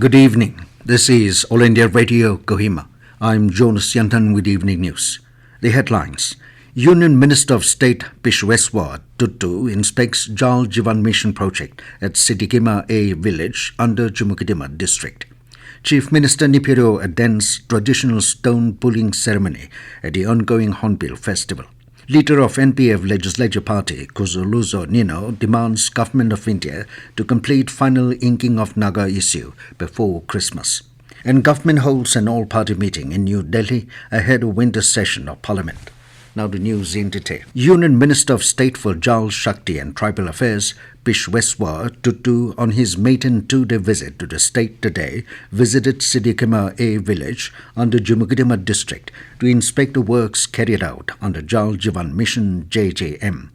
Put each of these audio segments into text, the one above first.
Good evening. This is All India Radio, Kohima. I'm Jonas Yantan with Evening News. The headlines. Union Minister of State Bishweswar, Tudu, inspects Jal Jeevan Mission project at Seithekema-A village under Chumoukedima district. Chief Minister Neiphiu Rio attends traditional stone pulling ceremony at the ongoing Hornbill Festival. Leader of NPF Legislature Party, Kuzholuzo Nienu, demands Government of India to complete final inking of Naga issue before Christmas. And government holds an AllParty meeting in New Delhi ahead of winter session of Parliament. Now the news in detail. Union Minister of State for Jal Shakti and Tribal Affairs, Bishweswar, Tudu, on his maiden 2-day visit to the state today, visited Seithekema-A village under Chumoukedima district to inspect the works carried out under Jal Jeevan Mission JJM.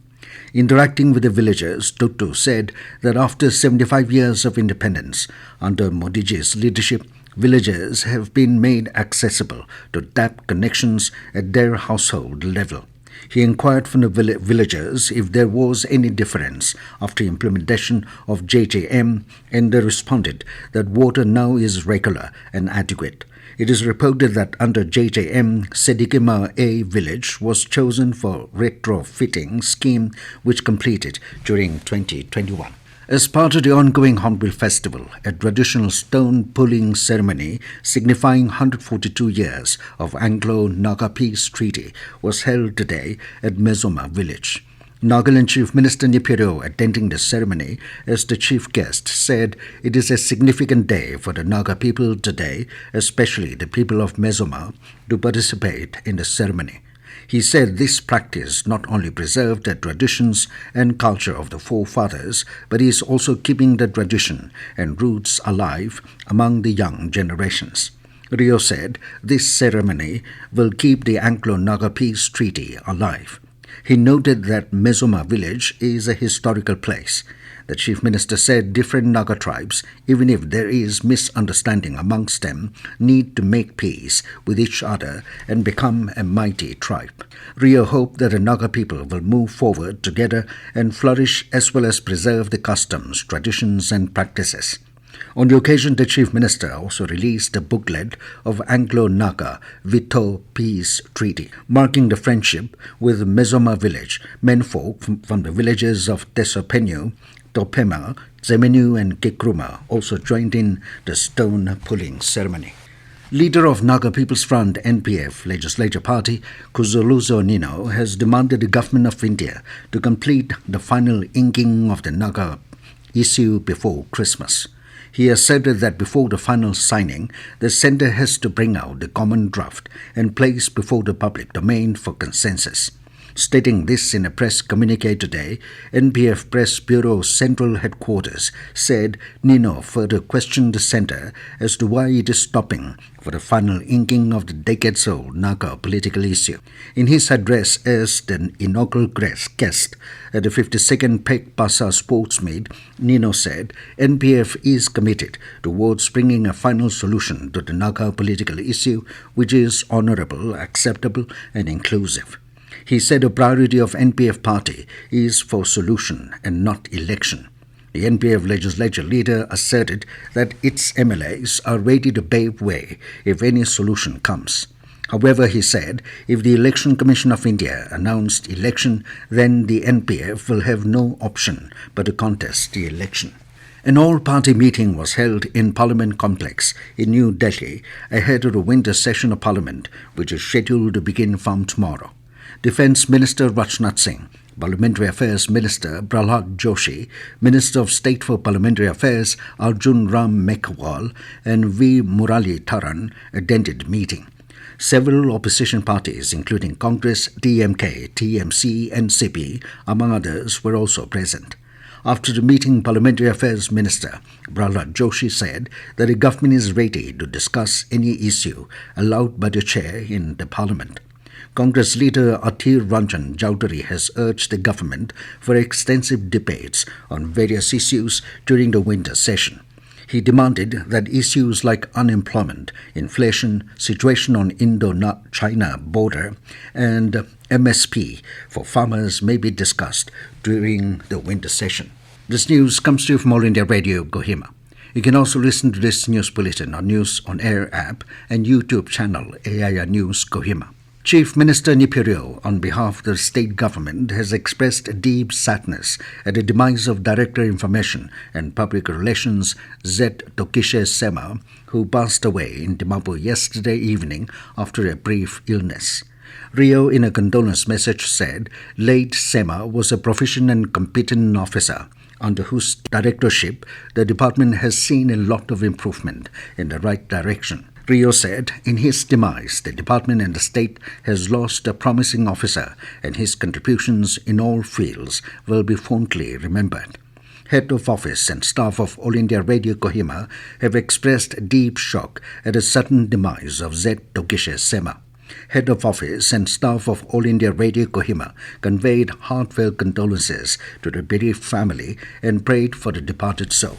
Interacting with the villagers, Tudu said that after 75 years of independence, under Modiji's leadership, villagers have been made accessible to tap connections at their household level. He inquired from the villagers if there was any difference after implementation of JJM, and they responded that water now is regular and adequate. It is reported that under JJM, Seithekema-A village was chosen for retrofitting scheme which completed during 2021. As part of the ongoing Hornbill Festival, a traditional stone pulling ceremony signifying 142 years of Anglo-Naga peace treaty was held today at Mesoma village. Nagaland Chief Minister Neiphiu Rio, attending the ceremony as the chief guest, said it is a significant day for the Naga people today, especially the people of Mesoma, to participate in the ceremony. He said this practice not only preserved the traditions and culture of the forefathers, but is also keeping the tradition and roots alive among the young generations. Rio said this ceremony will keep the Anglo-Naga peace treaty alive. He noted that Mesoma village is a historical place. The Chief Minister said different Naga tribes, even if there is misunderstanding amongst them, need to make peace with each other and become a mighty tribe. Rio hoped that the Naga people will move forward together and flourish as well as preserve the customs, traditions and practices. On the occasion, the Chief Minister also released a booklet of Anglo-Naga Vito Peace Treaty, marking the friendship with Mesoma village. Menfolk from the villages of Tesopenyu, Topema, Zemenu and Kikruma also joined in the stone pulling ceremony. Leader of Naga People's Front NPF Legislature Party, Kuzholuzo Nienu, has demanded the Government of India to complete the final inking of the Naga issue before Christmas. He asserted that before the final signing, the centre has to bring out the common draft and place before the public domain for consensus. Stating this in a press communiqué today, NPF Press Bureau Central Headquarters said Nienu further questioned the centre as to why it is stopping for the final inking of the decades-old Naga political issue. In his address as the inaugural guest at the 52nd Pek Pasa Sports Meet, Nienu said NPF is committed towards bringing a final solution to the Naga political issue which is honourable, acceptable and inclusive. He said a priority of NPF party is for solution and not election. The NPF legislature leader asserted that its MLAs are ready to pave way if any solution comes. However, he said if the Election Commission of India announced election, then the NPF will have no option but to contest the election. An all-party meeting was held in Parliament Complex in New Delhi ahead of the winter session of Parliament, which is scheduled to begin from tomorrow. Defence Minister Rajnath Singh, Parliamentary Affairs Minister Prahlad Joshi, Minister of State for Parliamentary Affairs Arjun Ram Meghwal and V. Murali Tharan attended the meeting. Several opposition parties, including Congress, DMK, TMC, and CP, among others, were also present. After the meeting, Parliamentary Affairs Minister Prahlad Joshi said that the government is ready to discuss any issue allowed by the chair in the Parliament. Congress leader Athir Ranjan Chowdhury has urged the government for extensive debates on various issues during the winter session. He demanded that issues like unemployment, inflation, situation on Indo-China border, and MSP for farmers may be discussed during the winter session. This news comes to you from All India Radio, Kohima. You can also listen to this news bulletin on News on Air app and YouTube channel AIR News Kohima. Chief Minister Neiphiu Rio, on behalf of the state government, has expressed deep sadness at the demise of Director Information and Public Relations Seithekema-A, who passed away in Dimapur yesterday evening after a brief illness. Rio, in a condolence message, said late Sema was a proficient and competent officer, under whose directorship the department has seen a lot of improvement in the right direction. Rio said, in his demise, the department and the state has lost a promising officer, and his contributions in all fields will be fondly remembered. Head of Office and staff of All India Radio Kohima have expressed deep shock at the sudden demise of Seithekema-A. Head of Office and staff of All India Radio Kohima conveyed heartfelt condolences to the bereaved family and prayed for the departed soul.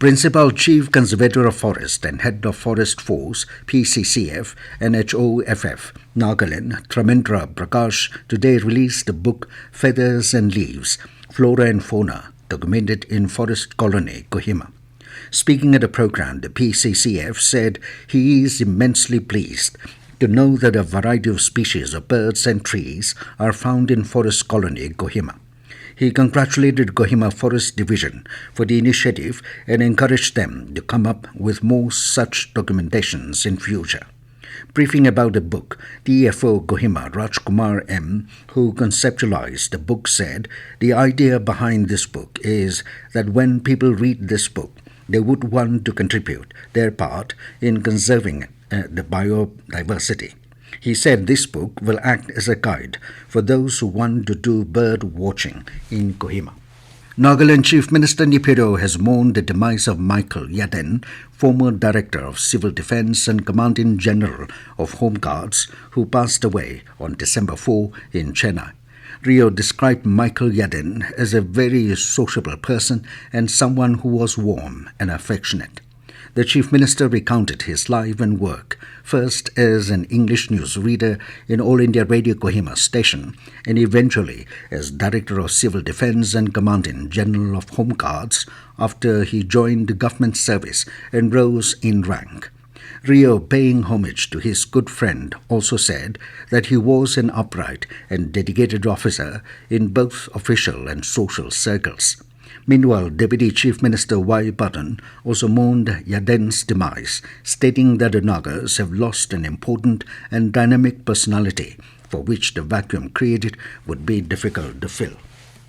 Principal Chief Conservator of Forest and Head of Forest Force, PCCF and HOFF, Nagaland, Tramendra Prakash, today released the book Feathers and Leaves, Flora and Fauna, documented in Forest Colony, Kohima. Speaking at the program, the PCCF said he is immensely pleased to know that a variety of species of birds and trees are found in Forest Colony, Kohima. He congratulated Kohima Forest Division for the initiative and encouraged them to come up with more such documentations in future. Briefing about the book, DFO Kohima Rajkumar M., who conceptualized the book, said the idea behind this book is that when people read this book, they would want to contribute their part in conserving the biodiversity. He said this book will act as a guide for those who want to do bird watching in Kohima. Nagaland Chief Minister Neiphiu Rio has mourned the demise of Michael Yaden, former Director of Civil Defence and Commandant General of Home Guards, who passed away on December 4 in Chennai. Rio described Michael Yaden as a very sociable person and someone who was warm and affectionate. The Chief Minister recounted his life and work, first as an English news reader in All India Radio Kohima station, and eventually as Director of Civil Defence and Commandant General of Home Guards after he joined the government service and rose in rank. Rio, paying homage to his good friend, also said that he was an upright and dedicated officer in both official and social circles. Meanwhile, Deputy Chief Minister Y. Button also mourned Yaden's demise, stating that the Nagas have lost an important and dynamic personality for which the vacuum created would be difficult to fill.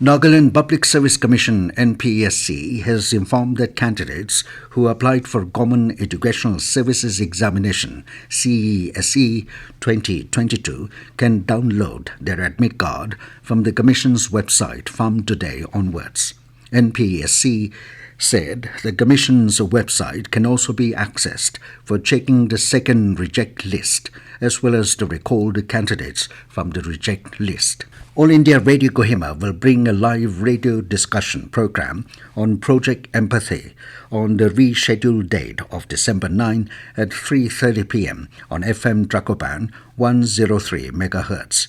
Nagaland Public Service Commission NPSC has informed that candidates who applied for Common Educational Services Examination CESE 2022 can download their admit card from the Commission's website from today onwards. NPSC said the Commission's website can also be accessed for checking the second reject list as well as to recall the candidates from the reject list. All India Radio Kohima will bring a live radio discussion program on Project Empathy on the rescheduled date of December 9 at 3:30 p.m. on FM Trakopan 103 MHz.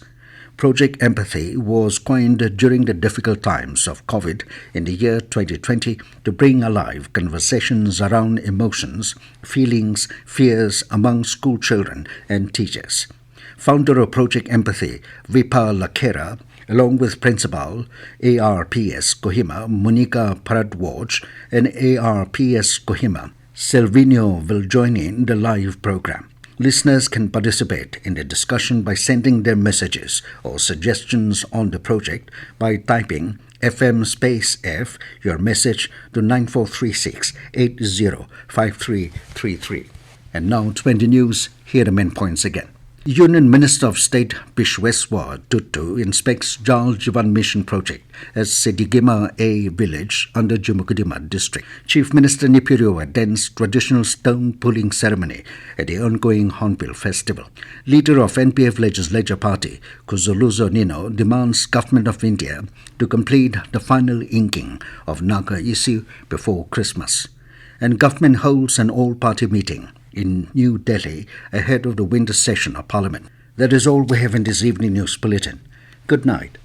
Project Empathy was coined during the difficult times of COVID in the year 2020 to bring alive conversations around emotions, feelings, fears among school children and teachers. Founder of Project Empathy, Vipa Lakera, along with Principal ARPS Kohima Monica Paradwaj and ARPS Kohima Silvino will join in the live program. Listeners can participate in the discussion by sending their messages or suggestions on the project by typing FM space F, your message, to 9436 805333. And now 20 news, here are the main points again. Union Minister of State Bishweswar Tudu inspects Jal Jeevan Mission project at Seithekema-A village under Chumoukedima district. Chief Minister Neiphiu Rio attends traditional stone pulling ceremony at the ongoing Hornbill Festival. Leader of NPF Legislature Party, Kuzholuzo Nienu, demands Government of India to complete the final inking of Naga issue before Christmas. And government holds an all-party meeting in New Delhi ahead of the winter session of Parliament. That is all we have in this evening news bulletin. Good night.